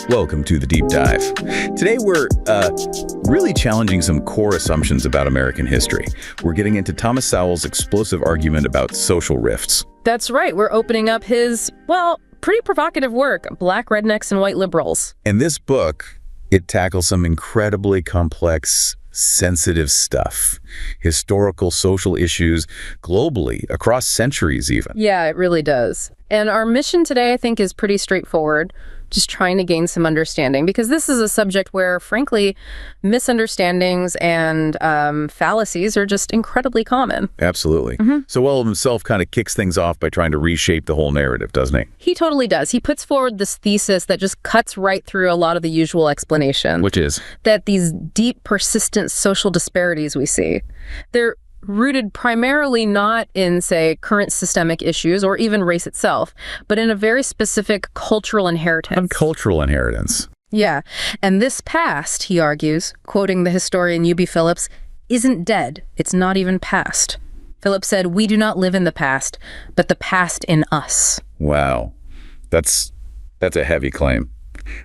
Welcome to the Deep Dive. Today we're really challenging some core assumptions about American history. We're getting into Thomas Sowell's explosive argument about social rifts. That's right. We're opening up his, well, pretty provocative work, Black Rednecks and White Liberals. And this book, it tackles some incredibly complex, sensitive stuff. Historical, social issues, globally, across centuries even. Yeah, it really does. And our mission today, I think, is pretty straightforward. Just trying to gain some understanding, because this is a subject where, frankly, misunderstandings and fallacies are just incredibly common. Absolutely. Sowell himself kind of kicks things off by trying to reshape the whole narrative, doesn't he? He totally does. He puts forward this thesis that just cuts right through a lot of the usual explanation. Which is? That these deep, persistent social disparities we see, they're rooted primarily not in, say, current systemic issues or even race itself, but in a very specific cultural inheritance. Cultural inheritance. Yeah. And this past, he argues, quoting the historian U.B. Phillips, isn't dead. It's not even past. Phillips said, "We do not live in the past, but the past in us." Wow. That's a heavy claim,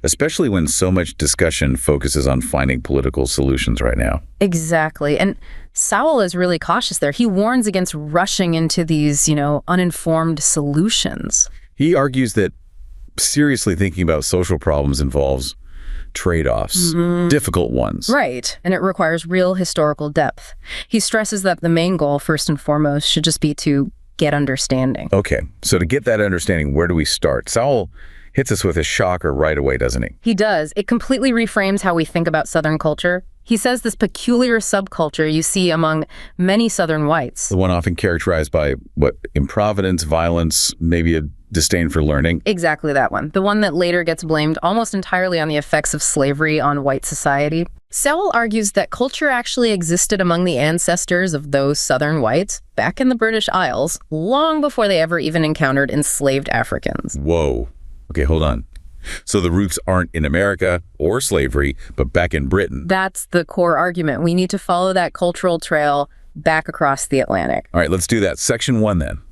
especially when so much discussion focuses on finding political solutions right now. Exactly. And Sowell is really cautious there. He warns against rushing into these, uninformed solutions. He argues that seriously thinking about social problems involves trade-offs, difficult ones. Right. And it requires real historical depth. He stresses that the main goal, first and foremost, should just be to get understanding. Okay. So to get that understanding, where do we start? Sowell hits us with a shocker right away, doesn't he? He does. It completely reframes how we think about Southern culture. He says this peculiar subculture you see among many Southern whites. The one often characterized by, improvidence, violence, maybe a disdain for learning. Exactly that one. The one that later gets blamed almost entirely on the effects of slavery on white society. Sowell argues that culture actually existed among the ancestors of those Southern whites back in the British Isles, long before they ever even encountered enslaved Africans. Whoa. Okay, hold on. So the roots aren't in America or slavery, but back in Britain. That's the core argument. We need to follow that cultural trail back across the Atlantic. All right, let's do that. Section 1 then.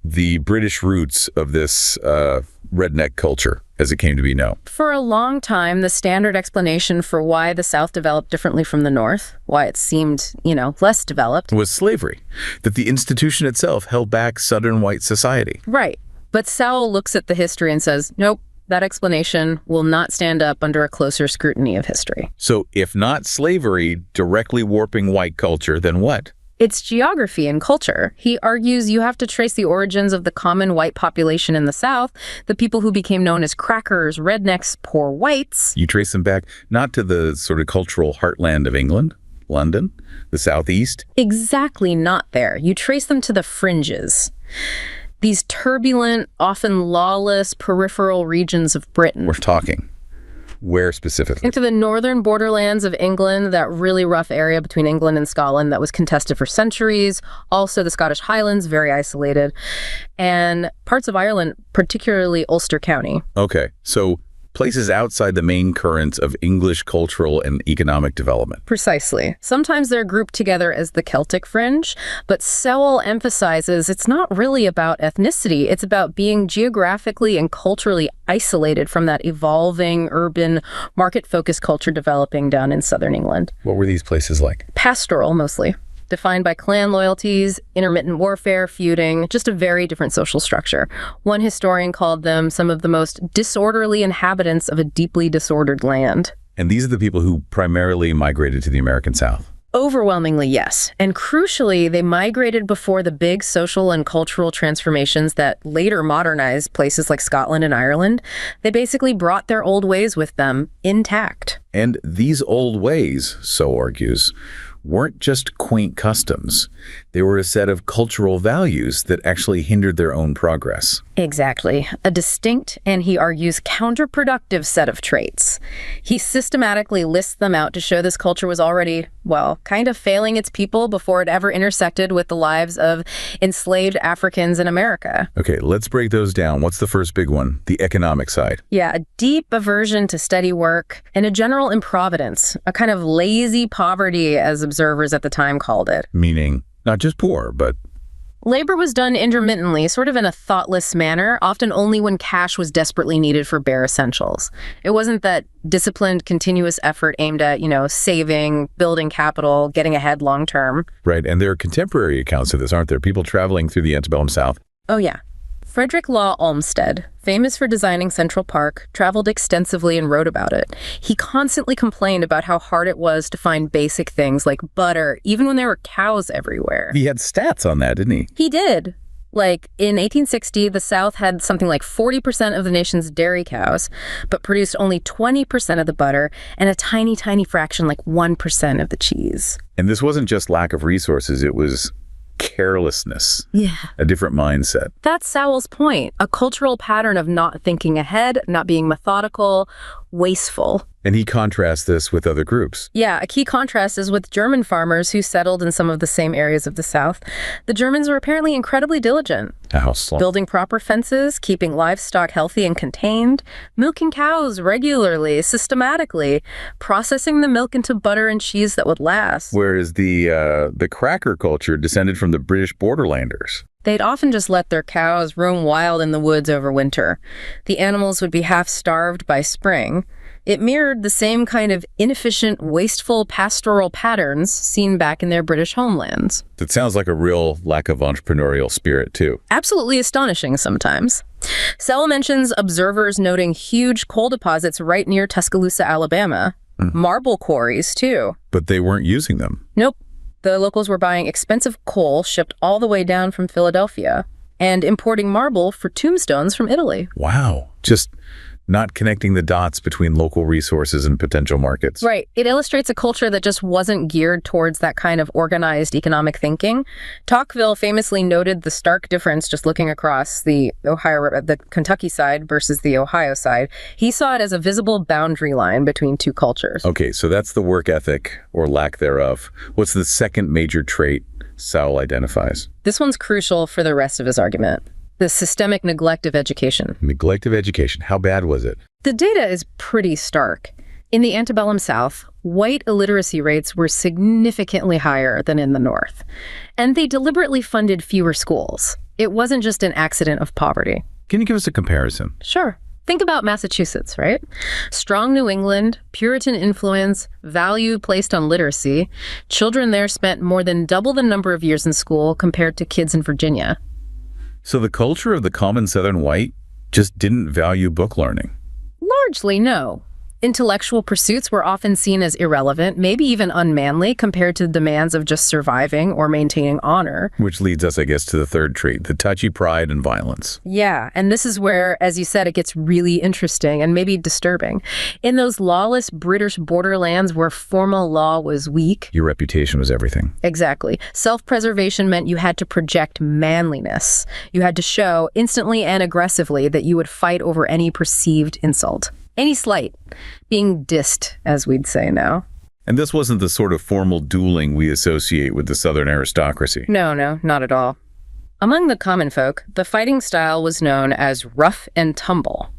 The British roots of this redneck culture, as it came to be known. For a long time, the standard explanation for why the South developed differently from the North, why it seemed, less developed, was slavery. That the institution itself held back Southern white society. Right. But Sowell looks at the history and says, nope, that explanation will not stand up under a closer scrutiny of history. So if not slavery directly warping white culture, then what? It's geography and culture. He argues you have to trace the origins of the common white population in the South, the people who became known as crackers, rednecks, poor whites. You trace them back not to the sort of cultural heartland of England, London, the Southeast? Exactly not there. You trace them to the fringes. These turbulent, often lawless, peripheral regions of Britain. We're talking. Where specifically? Into the northern borderlands of England, that really rough area between England and Scotland that was contested for centuries. Also the Scottish Highlands, very isolated. And parts of Ireland, particularly Ulster County. Okay, so places outside the main currents of English cultural and economic development. Precisely. Sometimes they're grouped together as the Celtic fringe, but Sowell emphasizes it's not really about ethnicity. It's about being geographically and culturally isolated from that evolving, urban, market-focused culture developing down in southern England. What were these places like? Pastoral, mostly. Defined by clan loyalties, intermittent warfare, feuding, just a very different social structure. One historian called them some of the most disorderly inhabitants of a deeply disordered land. And these are the people who primarily migrated to the American South? Overwhelmingly, yes. And crucially, they migrated before the big social and cultural transformations that later modernized places like Scotland and Ireland. They basically brought their old ways with them intact. And these old ways, so argues, weren't just quaint customs. They were a set of cultural values that actually hindered their own progress. Exactly. A distinct, and he argues, counterproductive set of traits. He systematically lists them out to show this culture was already, well, kind of failing its people before it ever intersected with the lives of enslaved Africans in America. Okay, let's break those down. What's the first big one? The economic side. Yeah, a deep aversion to steady work and a general improvidence, a kind of lazy poverty, as observers at the time called it. Meaning? Not just poor, but Labor was done intermittently, sort of in a thoughtless manner, often only when cash was desperately needed for bare essentials. It wasn't that disciplined, continuous effort aimed at, saving, building capital, getting ahead long term. right. And there are contemporary accounts of this, aren't there? People traveling through the antebellum South. Oh, yeah. Frederick Law Olmsted, famous for designing Central Park, traveled extensively and wrote about it. He constantly complained about how hard it was to find basic things like butter, even when there were cows everywhere. He had stats on that, didn't he? He did. Like, in 1860, the South had something like 40% of the nation's dairy cows, but produced only 20% of the butter and a tiny, tiny fraction, like 1% of the cheese. And this wasn't just lack of resources, it was carelessness. Yeah. A different mindset. That's Sowell's point. A cultural pattern of not thinking ahead, not being methodical, wasteful. And he contrasts this with other groups. Yeah, a key contrast is with German farmers who settled in some of the same areas of the South. The Germans were apparently incredibly diligent. How slow. Building proper fences, keeping livestock healthy and contained, milking cows regularly, systematically, processing the milk into butter and cheese that would last. Whereas the cracker culture descended from the British Borderlanders. They'd often just let their cows roam wild in the woods over winter. The animals would be half-starved by spring. It mirrored the same kind of inefficient, wasteful pastoral patterns seen back in their British homelands. That sounds like a real lack of entrepreneurial spirit, too. Absolutely astonishing sometimes. Sowell mentions observers noting huge coal deposits right near Tuscaloosa, Alabama. Marble quarries, too. But they weren't using them. Nope. The locals were buying expensive coal shipped all the way down from Philadelphia and importing marble for tombstones from Italy. Wow. Just not connecting the dots between local resources and potential markets. Right. It illustrates a culture that just wasn't geared towards that kind of organized economic thinking. Tocqueville famously noted the stark difference just looking across the Kentucky side versus the Ohio side. He saw it as a visible boundary line between two cultures. Okay, so that's the work ethic, or lack thereof. What's the second major trait Sowell identifies? This one's crucial for the rest of his argument. The systemic neglect of education. Neglect of education. How bad was it? The data is pretty stark. In the antebellum South, white illiteracy rates were significantly higher than in the North. And they deliberately funded fewer schools. It wasn't just an accident of poverty. Can you give us a comparison? Sure. Think about Massachusetts, right? Strong New England, Puritan influence, value placed on literacy. Children there spent more than double the number of years in school compared to kids in Virginia. So the culture of the common Southern white just didn't value book learning. Largely, no. Intellectual pursuits were often seen as irrelevant, maybe even unmanly, compared to the demands of just surviving or maintaining honor. Which leads us, I guess, to the third trait, the touchy pride and violence. Yeah, and this is where, as you said, it gets really interesting and maybe disturbing. In those lawless British borderlands where formal law was weak. Your reputation was everything. Exactly. Self-preservation meant you had to project manliness. You had to show instantly and aggressively that you would fight over any perceived insult. Any slight, being dissed, as we'd say now. And this wasn't the sort of formal dueling we associate with the Southern aristocracy. No, not at all. Among the common folk, the fighting style was known as rough and tumble.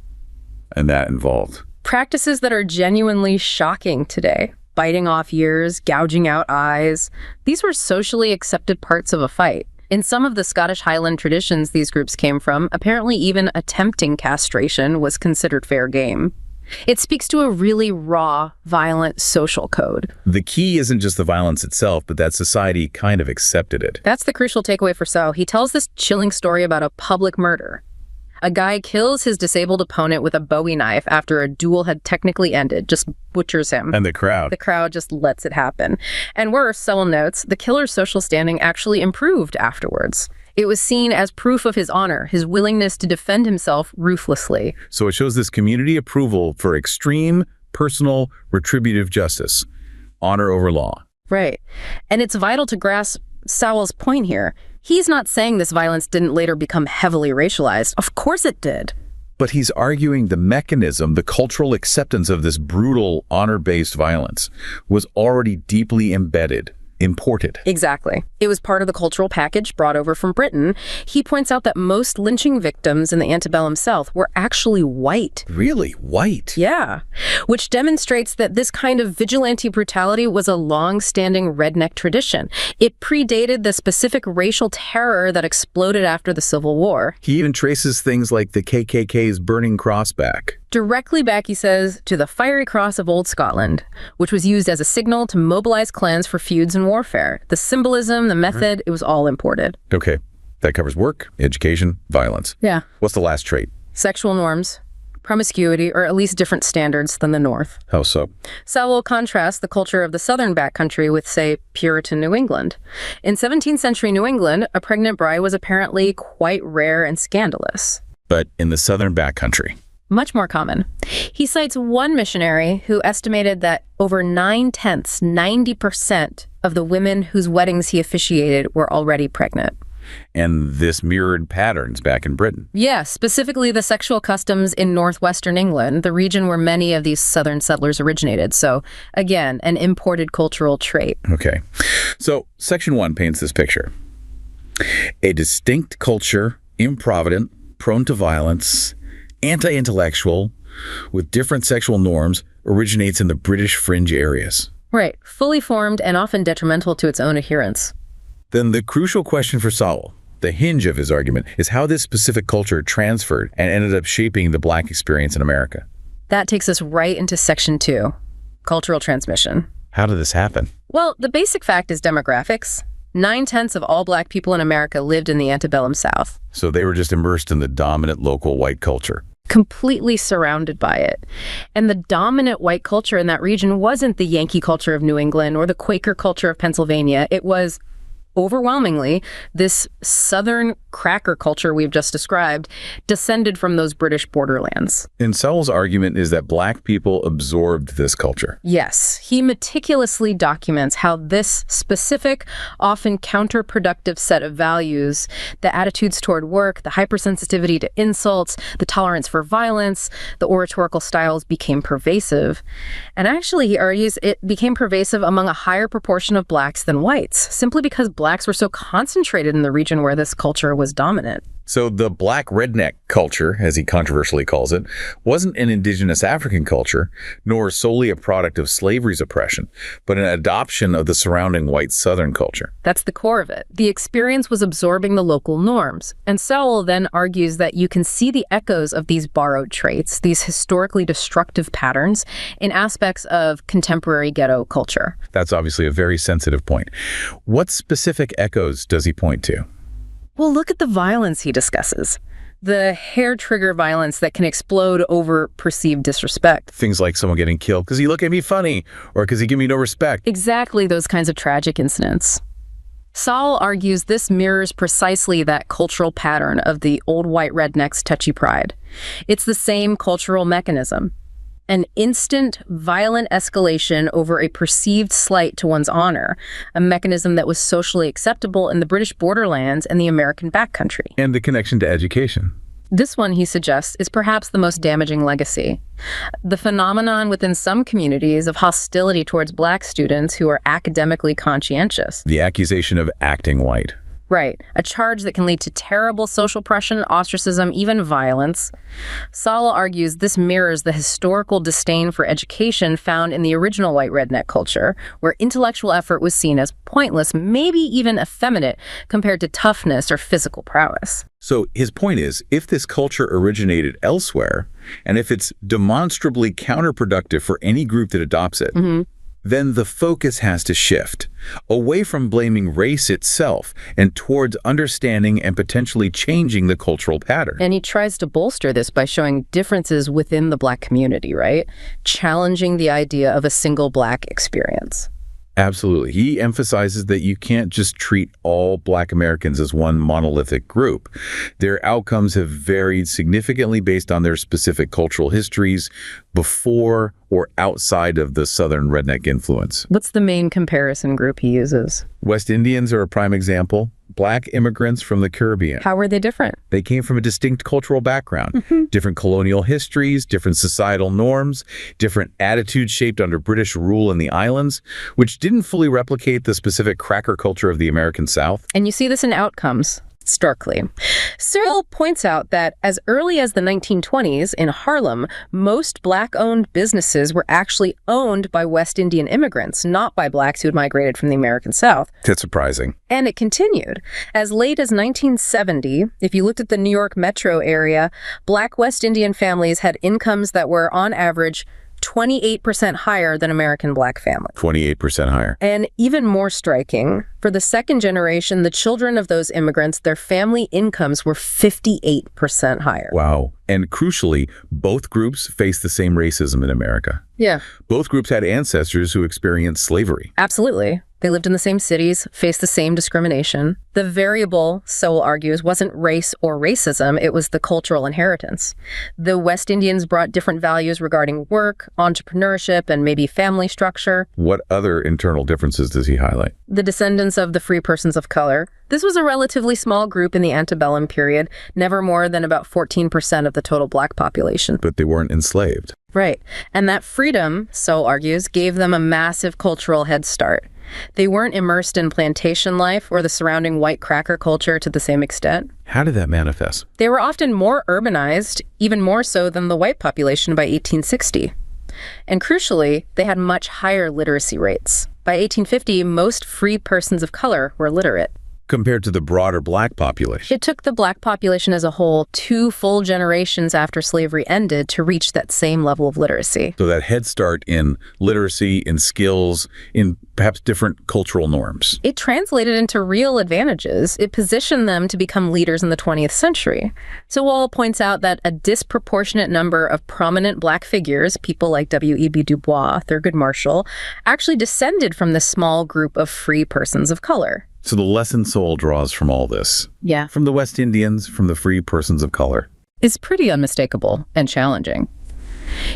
And that involved Practices that are genuinely shocking today. Biting off ears, gouging out eyes. These were socially accepted parts of a fight. In some of the Scottish Highland traditions these groups came from, apparently even attempting castration was considered fair game. It speaks to a really raw, violent social code. The key isn't just the violence itself, but that society kind of accepted it. That's the crucial takeaway for Sowell. He tells this chilling story about a public murder. A guy kills his disabled opponent with a Bowie knife after a duel had technically ended, just butchers him. And the crowd. The crowd just lets it happen. And worse, Sowell notes, the killer's social standing actually improved afterwards. It was seen as proof of his honor, his willingness to defend himself ruthlessly. So it shows this community approval for extreme, personal, retributive justice. Honor over law. Right. And it's vital to grasp Sowell's point here. He's not saying this violence didn't later become heavily racialized. Of course it did. But he's arguing the mechanism, the cultural acceptance of this brutal, honor-based violence was already deeply embedded, imported. Exactly. It was part of the cultural package brought over from Britain. He points out that most lynching victims in the antebellum South were actually white. Really? White? Yeah, which demonstrates that this kind of vigilante brutality was a long-standing redneck tradition. It predated the specific racial terror that exploded after the Civil War. He even traces things like the KKK's burning cross back. Directly back, he says, to the fiery cross of Old Scotland, which was used as a signal to mobilize clans for feuds and warfare. The symbolism, the method, it was all imported. Okay, that covers work, education, violence. Yeah. What's the last trait? Sexual norms, promiscuity, or at least different standards than the North. How so? Sowell contrasts the culture of the southern backcountry with, say, Puritan New England. In 17th century New England, a pregnant bride was apparently quite rare and scandalous. But in the southern backcountry? Much more common. He cites one missionary who estimated that over 9/10, 90% of the women whose weddings he officiated were already pregnant. And this mirrored patterns back in Britain. Yeah, specifically the sexual customs in northwestern England, the region where many of these southern settlers originated. So, again, an imported cultural trait. Okay. So, Section 1 paints this picture. A distinct culture, improvident, prone to violence, anti-intellectual, with different sexual norms, originates in the British fringe areas. Right. Fully formed and often detrimental to its own adherents. Then the crucial question for Sowell, the hinge of his argument, is how this specific culture transferred and ended up shaping the Black experience in America. That takes us right into Section 2, cultural transmission. How did this happen? Well, the basic fact is demographics. 9/10 of all Black people in America lived in the antebellum South. So they were just immersed in the dominant local white culture. Completely surrounded by it. And the dominant white culture in that region wasn't the Yankee culture of New England or the Quaker culture of Pennsylvania. It was overwhelmingly this southern cracker culture we've just described descended from those British borderlands. And Sowell's argument is that Black people absorbed this culture. Yes, he meticulously documents how this specific, often counterproductive set of values, the attitudes toward work, the hypersensitivity to insults, the tolerance for violence, the oratorical styles became pervasive. And actually, he argues it became pervasive among a higher proportion of Blacks than whites, simply because Blacks were so concentrated in the region where this culture was dominant. So the Black redneck culture, as he controversially calls it, wasn't an indigenous African culture, nor solely a product of slavery's oppression, but an adoption of the surrounding white Southern culture. That's the core of it. The experience was absorbing the local norms. And Sowell then argues that you can see the echoes of these borrowed traits, these historically destructive patterns, in aspects of contemporary ghetto culture. That's obviously a very sensitive point. What specific echoes does he point to? Well, look at the violence he discusses. The hair-trigger violence that can explode over perceived disrespect. Things like someone getting killed because he looked at me funny or because he gave me no respect. Exactly those kinds of tragic incidents. Sowell argues this mirrors precisely that cultural pattern of the old white redneck's touchy pride. It's the same cultural mechanism. An instant, violent escalation over a perceived slight to one's honor, a mechanism that was socially acceptable in the British borderlands and the American backcountry. And the connection to education. This one, he suggests, is perhaps the most damaging legacy. The phenomenon within some communities of hostility towards Black students who are academically conscientious. The accusation of acting white. Right, a charge that can lead to terrible social oppression, ostracism, even violence. Sowell argues this mirrors the historical disdain for education found in the original white redneck culture, where intellectual effort was seen as pointless, maybe even effeminate, compared to toughness or physical prowess. So his point is, if this culture originated elsewhere, and if it's demonstrably counterproductive for any group that adopts it, then the focus has to shift away from blaming race itself and towards understanding and potentially changing the cultural pattern. And he tries to bolster this by showing differences within the Black community, right? Challenging the idea of a single Black experience. Absolutely. He emphasizes that you can't just treat all Black Americans as one monolithic group. Their outcomes have varied significantly based on their specific cultural histories before or outside of the Southern redneck influence. What's the main comparison group he uses? West Indians are a prime example. Black immigrants from the Caribbean. How were they different? They came from a distinct cultural background, different colonial histories, different societal norms, different attitudes shaped under British rule in the islands, which didn't fully replicate the specific cracker culture of the American South. And you see this in outcomes. Starkly. Sowell points out that as early as the 1920s in Harlem, most Black-owned businesses were actually owned by West Indian immigrants, not by Blacks who had migrated from the American South. That's surprising. And it continued. As late as 1970, if you looked at the New York metro area, Black West Indian families had incomes that were, on average, 28% higher than American Black families. 28% higher. And even more striking, for the second generation, the children of those immigrants, their family incomes were 58% higher. Wow. And crucially, both groups face the same racism in America. Yeah. Both groups had ancestors who experienced slavery. Absolutely. They lived in the same cities, faced the same discrimination. The variable, Sowell argues, wasn't race or racism, it was the cultural inheritance. The West Indians brought different values regarding work, entrepreneurship, and maybe family structure. What other internal differences does he highlight? The descendants of the free persons of color. This was a relatively small group in the antebellum period, never more than about 14% of the total Black population. But they weren't enslaved. Right. And that freedom, Sowell argues, gave them a massive cultural head start. They weren't immersed in plantation life or the surrounding white cracker culture to the same extent. How did that manifest? They were often more urbanized, even more so than the white population by 1860. And crucially, they had much higher literacy rates. By 1850, most free persons of color were literate. Compared to the broader Black population. It took the Black population as a whole 2 full generations after slavery ended to reach that same level of literacy. So that head start in literacy, in skills, in perhaps different cultural norms. It translated into real advantages. It positioned them to become leaders in the 20th century. Sowell points out that a disproportionate number of prominent Black figures, people like W.E.B. Du Bois, Thurgood Marshall, actually descended from this small group of free persons of color. So the lesson Sowell draws from all this, yeah, from the West Indians, from the free persons of color, is pretty unmistakable and challenging.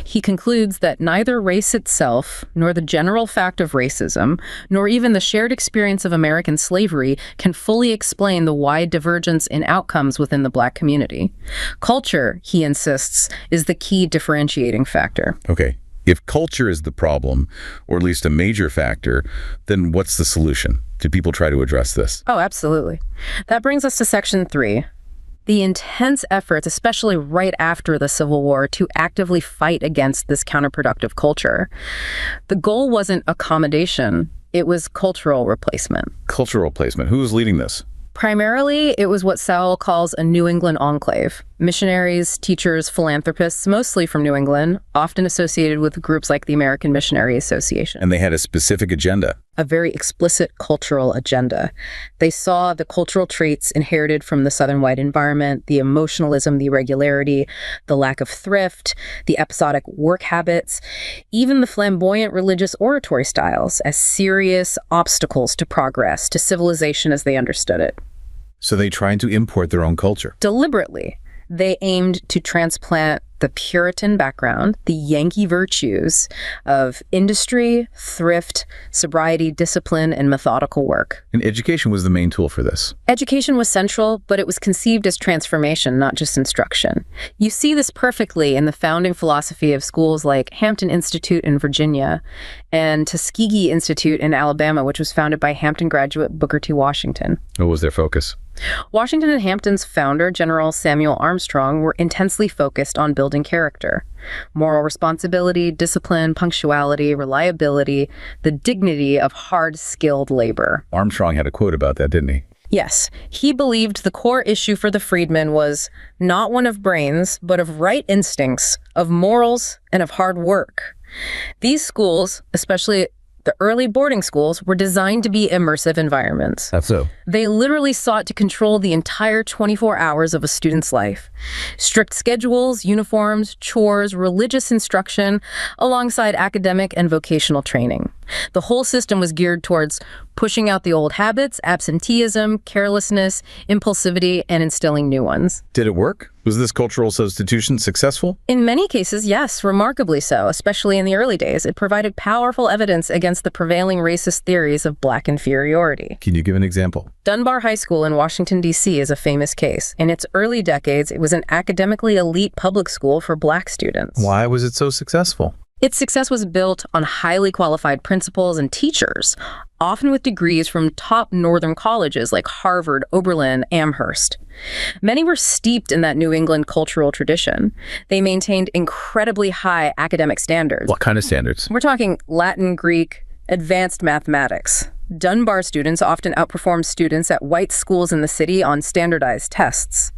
He concludes that neither race itself, nor the general fact of racism, nor even the shared experience of American slavery can fully explain the wide divergence in outcomes within the Black community. Culture, he insists, is the key differentiating factor. Okay. If culture is the problem, or at least a major factor, then what's the solution? Do people try to address this? Oh, absolutely. That brings us to Section 3. The intense efforts, especially right after the Civil War, to actively fight against this counterproductive culture. The goal wasn't accommodation, it was cultural replacement. Cultural replacement. Who was leading this? Primarily, it was what Sowell calls a New England enclave. Missionaries, teachers, philanthropists, mostly from New England, often associated with groups like the American Missionary Association. And they had a specific agenda. A very explicit cultural agenda. They saw the cultural traits inherited from the Southern white environment, the emotionalism, the irregularity, the lack of thrift, the episodic work habits, even the flamboyant religious oratory styles as serious obstacles to progress, to civilization as they understood it. So they tried to import their own culture. Deliberately, they aimed to transplant the Puritan background, the Yankee virtues of industry, thrift, sobriety, discipline, and methodical work. And education was the main tool for this. Education was central, but it was conceived as transformation, not just instruction. You see this perfectly in the founding philosophy of schools like Hampton Institute in Virginia and Tuskegee Institute in Alabama, which was founded by Hampton graduate Booker T. Washington. What was their focus? Washington and Hampton's founder, General Samuel Armstrong, were intensely focused on building character. Moral responsibility, discipline, punctuality, reliability, the dignity of hard-skilled labor. Armstrong had a quote about that, didn't he? Yes. He believed the core issue for the freedmen was not one of brains, but of right instincts, of morals, and of hard work. These schools, especially the early boarding schools, were designed to be immersive environments. That's so. They literally sought to control the entire 24 hours of a student's life. Strict schedules, uniforms, chores, religious instruction, alongside academic and vocational training. The whole system was geared towards pushing out the old habits, absenteeism, carelessness, impulsivity, and instilling new ones. Did it work? Was this cultural substitution successful? In many cases, yes, remarkably so, especially in the early days. It provided powerful evidence against the prevailing racist theories of black inferiority. Can you give an example? Dunbar High School in Washington, D.C. is a famous case. In its early decades, it was an academically elite public school for black students. Why was it so successful? Its success was built on highly qualified principals and teachers, often with degrees from top northern colleges like Harvard, Oberlin, Amherst. Many were steeped in that New England cultural tradition. They maintained incredibly high academic standards. What kind of standards? We're talking Latin, Greek, advanced mathematics. Dunbar students often outperformed students at white schools in the city on standardized tests.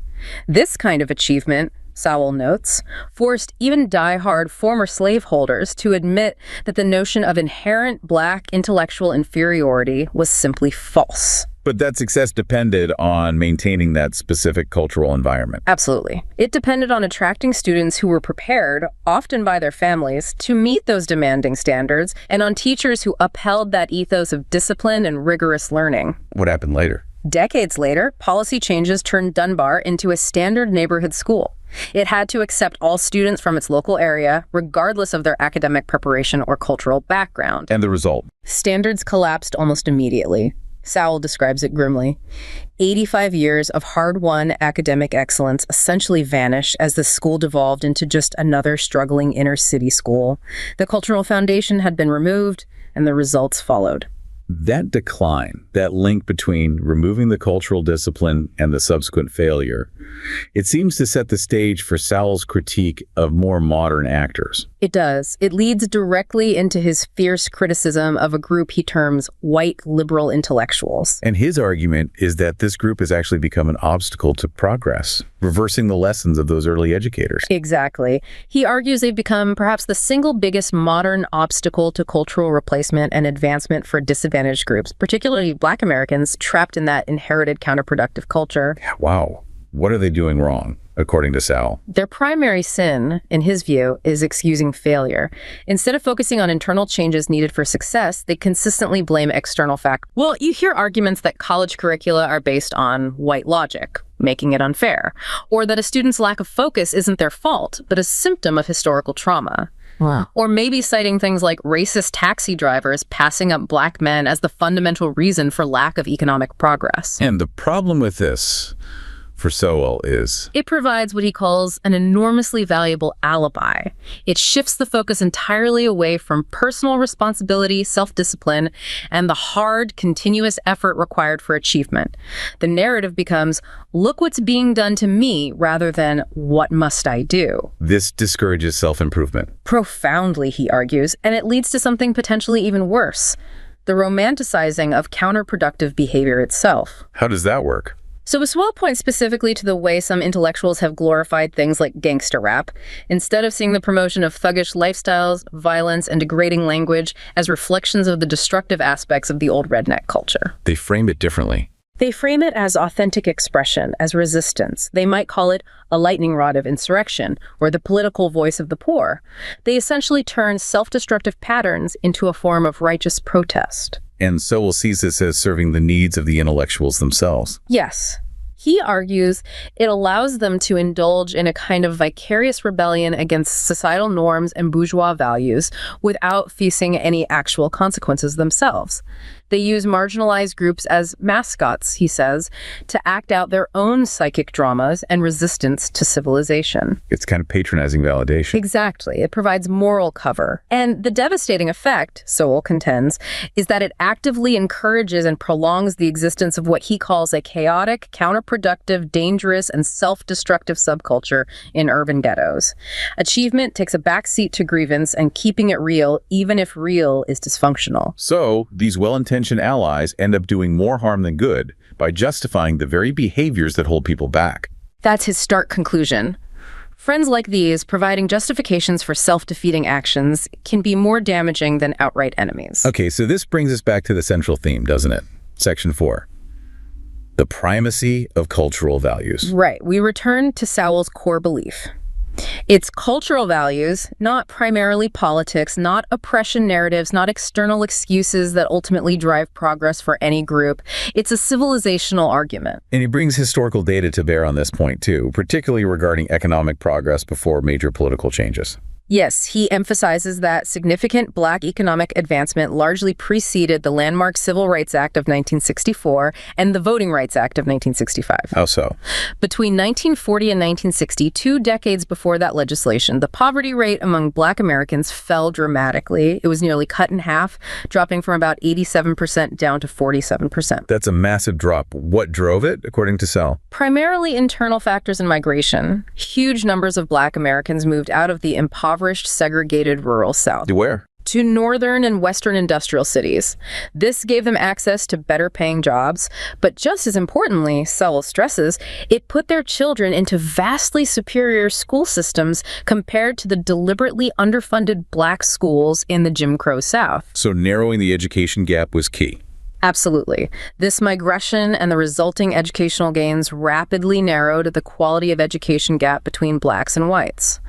This kind of achievement, Sowell notes, forced even die-hard former slaveholders to admit that the notion of inherent black intellectual inferiority was simply false. But that success depended on maintaining that specific cultural environment. Absolutely. It depended on attracting students who were prepared, often by their families, to meet those demanding standards, and on teachers who upheld that ethos of discipline and rigorous learning. What happened later? Decades later, policy changes turned Dunbar into a standard neighborhood school. It had to accept all students from its local area, regardless of their academic preparation or cultural background. And the result? Standards collapsed almost immediately. Sowell describes it grimly. 85 years of hard-won academic excellence essentially vanished as the school devolved into just another struggling inner-city school. The cultural foundation had been removed, and the results followed. That decline, that link between removing the cultural discipline and the subsequent failure, it seems to set the stage for Sowell's critique of more modern actors. It does. It leads directly into his fierce criticism of a group he terms white liberal intellectuals. And his argument is that this group has actually become an obstacle to progress, reversing the lessons of those early educators. Exactly. He argues they've become perhaps the single biggest modern obstacle to cultural replacement and advancement for disadvantaged groups, particularly Black Americans trapped in that inherited counterproductive culture. Wow. What are they doing wrong, according to Sowell? Their primary sin, in his view, is excusing failure. Instead of focusing on internal changes needed for success, they consistently blame external factors. Well, you hear arguments that college curricula are based on white logic, making it unfair, or that a student's lack of focus isn't their fault, but a symptom of historical trauma. Wow. Or maybe citing things like racist taxi drivers passing up black men as the fundamental reason for lack of economic progress. And the problem with this, for Sowell, is it provides what he calls an enormously valuable alibi. It shifts the focus entirely away from personal responsibility, self-discipline, and the hard, continuous effort required for achievement. The narrative becomes, look what's being done to me, rather than what must I do? This discourages self-improvement. Profoundly, he argues, and it leads to something potentially even worse, the romanticizing of counterproductive behavior itself. How does that work? So Sowell points specifically to the way some intellectuals have glorified things like gangster rap, instead of seeing the promotion of thuggish lifestyles, violence, and degrading language as reflections of the destructive aspects of the old redneck culture. They frame it differently. They frame it as authentic expression, as resistance. They might call it a lightning rod of insurrection, or the political voice of the poor. They essentially turn self-destructive patterns into a form of righteous protest. And Sowell sees this as serving the needs of the intellectuals themselves. Yes. He argues it allows them to indulge in a kind of vicarious rebellion against societal norms and bourgeois values without facing any actual consequences themselves. They use marginalized groups as mascots, he says, to act out their own psychic dramas and resistance to civilization. It's kind of patronizing validation. Exactly. It provides moral cover. And the devastating effect, Sowell contends, is that it actively encourages and prolongs the existence of what he calls a chaotic, counterproductive, dangerous, and self-destructive subculture in urban ghettos. Achievement takes a backseat to grievance and keeping it real, even if real is dysfunctional. So, these well-intentioned allies end up doing more harm than good by justifying the very behaviors that hold people back. That's his stark conclusion. Friends like these, providing justifications for self-defeating actions, can be more damaging than outright enemies. Okay, so this brings us back to the central theme, doesn't it? Section 4. The primacy of cultural values. Right. We return to Sowell's core belief. It's cultural values, not primarily politics, not oppression narratives, not external excuses that ultimately drive progress for any group. It's a civilizational argument. And he brings historical data to bear on this point, too, particularly regarding economic progress before major political changes. Yes, he emphasizes that significant Black economic advancement largely preceded the landmark Civil Rights Act of 1964 and the Voting Rights Act of 1965. How so? Between 1940 and 1960, 2 decades before that legislation, the poverty rate among Black Americans fell dramatically. It was nearly cut in half, dropping from about 87% down to 47%. That's a massive drop. What drove it, according to Sowell? Primarily internal factors in migration. Huge numbers of Black Americans moved out of the impoverished, segregated rural South. Where? To northern and western industrial cities. This gave them access to better paying jobs, but just as importantly, Sowell stresses, it put their children into vastly superior school systems compared to the deliberately underfunded Black schools in the Jim Crow South. So narrowing the education gap was key. Absolutely. This migration and the resulting educational gains rapidly narrowed the quality of education gap between Blacks and whites.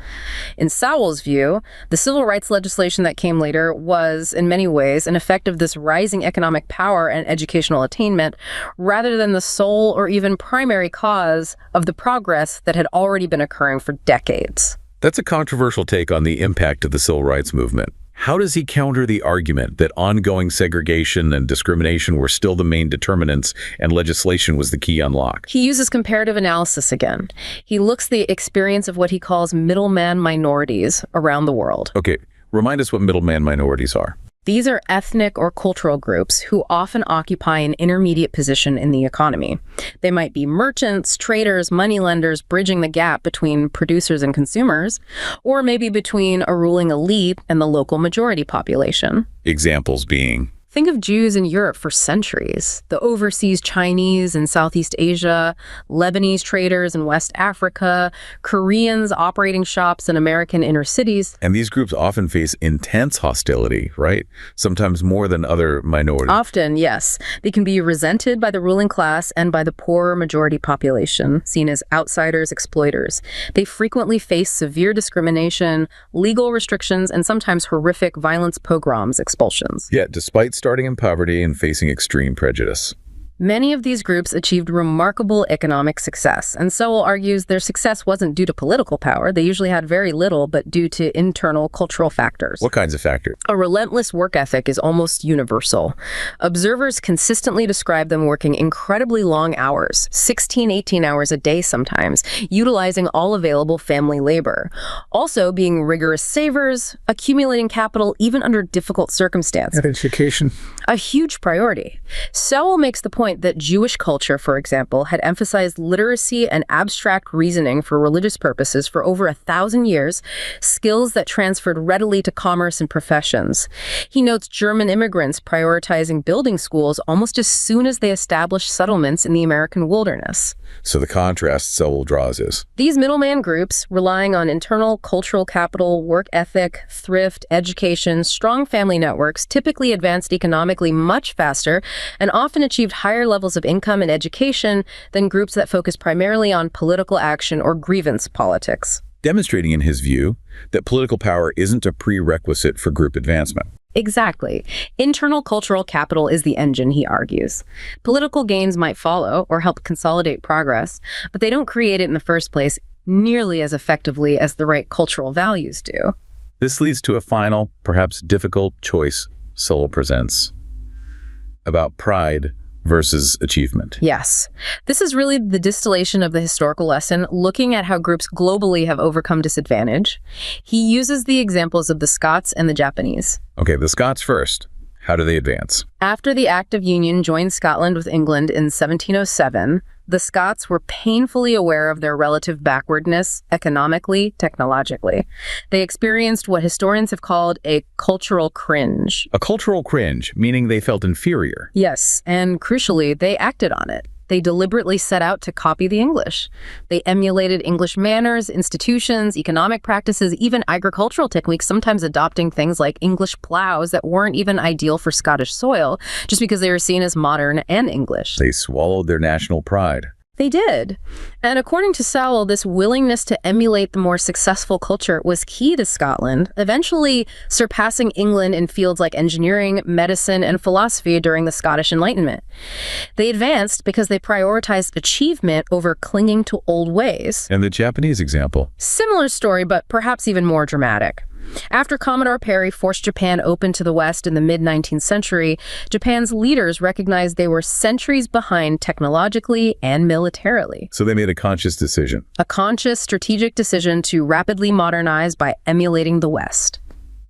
In Sowell's view, the civil rights legislation that came later was, in many ways, an effect of this rising economic power and educational attainment, rather than the sole or even primary cause of the progress that had already been occurring for decades. That's a controversial take on the impact of the civil rights movement. How does he counter the argument that ongoing segregation and discrimination were still the main determinants and legislation was the key unlock? He uses comparative analysis again. He looks at the experience of what he calls middleman minorities around the world. Okay, remind us what middleman minorities are. These are ethnic or cultural groups who often occupy an intermediate position in the economy. They might be merchants, traders, moneylenders, bridging the gap between producers and consumers, or maybe between a ruling elite and the local majority population. Examples being? Think of Jews in Europe for centuries, the overseas Chinese in Southeast Asia, Lebanese traders in West Africa, Koreans operating shops in American inner cities. And these groups often face intense hostility, right? Sometimes more than other minorities. Often, yes. They can be resented by the ruling class and by the poorer majority population, seen as outsiders, exploiters. They frequently face severe discrimination, legal restrictions, and sometimes horrific violence, pogroms, expulsions. Yet, despite starting in poverty and facing extreme prejudice. Many of these groups achieved remarkable economic success, and Sowell argues their success wasn't due to political power. They usually had very little, but due to internal cultural factors. What kinds of factors? A relentless work ethic is almost universal. Observers consistently describe them working incredibly long hours, 16, 18 hours a day sometimes, utilizing all available family labor. Also being rigorous savers, accumulating capital even under difficult circumstances. Education. A huge priority. Sowell makes the point that Jewish culture, for example, had emphasized literacy and abstract reasoning for religious purposes for over 1,000 years, skills that transferred readily to commerce and professions. He notes German immigrants prioritizing building schools almost as soon as they established settlements in the American wilderness. So the contrast Sowell draws is? These middleman groups, relying on internal cultural capital, work ethic, thrift, education, strong family networks, typically advanced economically much faster and often achieved higher levels of income and education than groups that focus primarily on political action or grievance politics. Demonstrating, in his view, that political power isn't a prerequisite for group advancement. Exactly. Internal cultural capital is the engine, he argues. Political gains might follow or help consolidate progress, but they don't create it in the first place nearly as effectively as the right cultural values do. This leads to a final, perhaps difficult choice Sowell presents about pride versus achievement. Yes. This is really the distillation of the historical lesson, looking at how groups globally have overcome disadvantage. He uses the examples of the Scots and the Japanese. Okay, the Scots first. How do they advance? After the Act of Union joined Scotland with England in 1707, the Scots were painfully aware of their relative backwardness economically, technologically. They experienced what historians have called a cultural cringe. A cultural cringe, meaning they felt inferior. Yes, and crucially, they acted on it. They deliberately set out to copy the English. They emulated English manners, institutions, economic practices, even agricultural techniques, sometimes adopting things like English plows that weren't even ideal for Scottish soil, just because they were seen as modern and English. They swallowed their national pride. They did. And according to Sowell, this willingness to emulate the more successful culture was key to Scotland, eventually surpassing England in fields like engineering, medicine, and philosophy during the Scottish Enlightenment. They advanced because they prioritized achievement over clinging to old ways. And the Japanese example? Similar story, but perhaps even more dramatic. After Commodore Perry forced Japan open to the West in the mid-19th century, Japan's leaders recognized they were centuries behind technologically and militarily. So they made a conscious decision. A conscious, strategic decision to rapidly modernize by emulating the West.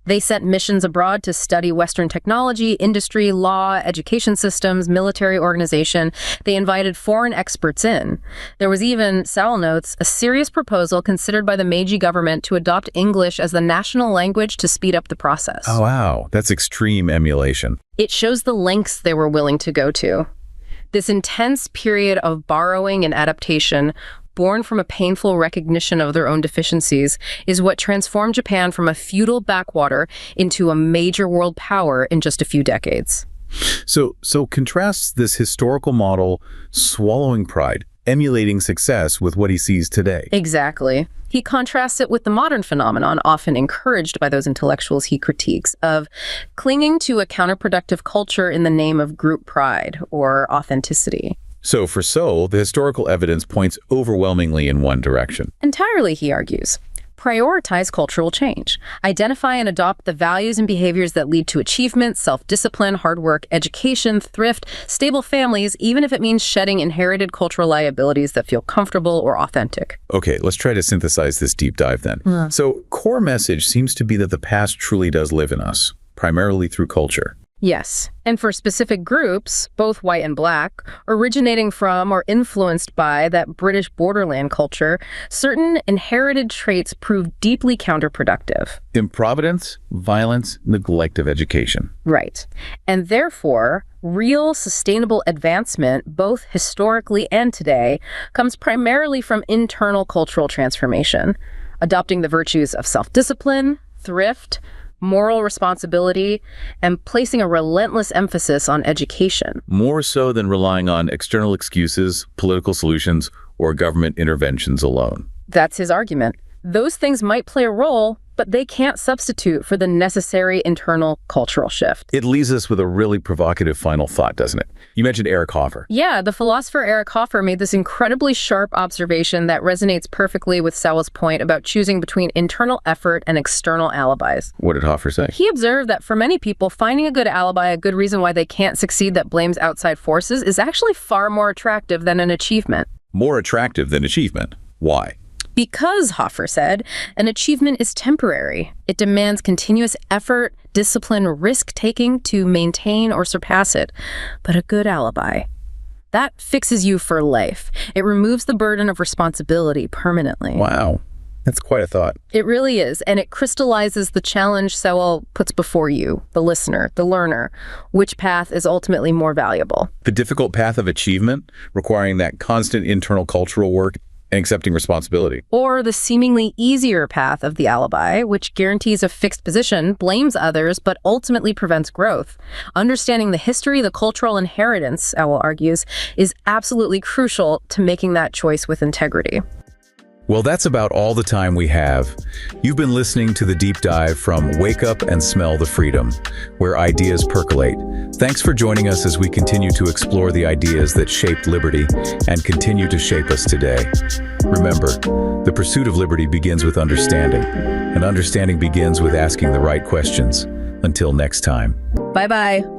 They sent missions abroad to study Western technology, industry, law, education systems, military organization. They invited foreign experts in. There was even, Sowell notes, a serious proposal considered by the Meiji government to adopt English as the national language to speed up the process. Oh, wow. That's extreme emulation. It shows the lengths they were willing to go to. This intense period of borrowing and adaptation, born from a painful recognition of their own deficiencies, is what transformed Japan from a feudal backwater into a major world power in just a few decades. So contrasts this historical model swallowing pride, emulating success with what he sees today. Exactly. He contrasts it with the modern phenomenon, often encouraged by those intellectuals he critiques, of clinging to a counterproductive culture in the name of group pride or authenticity. So for Sowell, the historical evidence points overwhelmingly in one direction. Entirely, he argues. Prioritize cultural change. Identify and adopt the values and behaviors that lead to achievement, self-discipline, hard work, education, thrift, stable families, even if it means shedding inherited cultural liabilities that feel comfortable or authentic. Okay, let's try to synthesize this deep dive then. So core message seems to be that the past truly does live in us, primarily through culture. Yes, and for specific groups, both white and black, originating from or influenced by that British borderland culture, certain inherited traits prove deeply counterproductive. Improvidence, violence, neglect of education. Right. And therefore, real sustainable advancement, both historically and today, comes primarily from internal cultural transformation, adopting the virtues of self-discipline, thrift, moral responsibility, and placing a relentless emphasis on education. More so than relying on external excuses, political solutions, or government interventions alone. That's his argument. Those things might play a role, but they can't substitute for the necessary internal cultural shift. It leaves us with a really provocative final thought, doesn't it? You mentioned Eric Hoffer. Yeah, the philosopher Eric Hoffer made this incredibly sharp observation that resonates perfectly with Sowell's point about choosing between internal effort and external alibis. What did Hoffer say? He observed that for many people, finding a good alibi, a good reason why they can't succeed that blames outside forces, is actually far more attractive than an achievement. More attractive than achievement. Why? Because, Hoffer said, an achievement is temporary. It demands continuous effort, discipline, risk-taking to maintain or surpass it. But a good alibi, that fixes you for life. It removes the burden of responsibility permanently. Wow. That's quite a thought. It really is, and it crystallizes the challenge Sowell puts before you, the listener, the learner. Which path is ultimately more valuable? The difficult path of achievement, requiring that constant internal cultural work, and accepting responsibility. Or the seemingly easier path of the alibi, which guarantees a fixed position, blames others, but ultimately prevents growth. Understanding the history, the cultural inheritance, Sowell argues, is absolutely crucial to making that choice with integrity. Well, that's about all the time we have. You've been listening to the deep dive from Wake Up and Smell the Freedom, where ideas percolate. Thanks for joining us as we continue to explore the ideas that shaped liberty and continue to shape us today. Remember, the pursuit of liberty begins with understanding, and understanding begins with asking the right questions. Until next time. Bye-bye.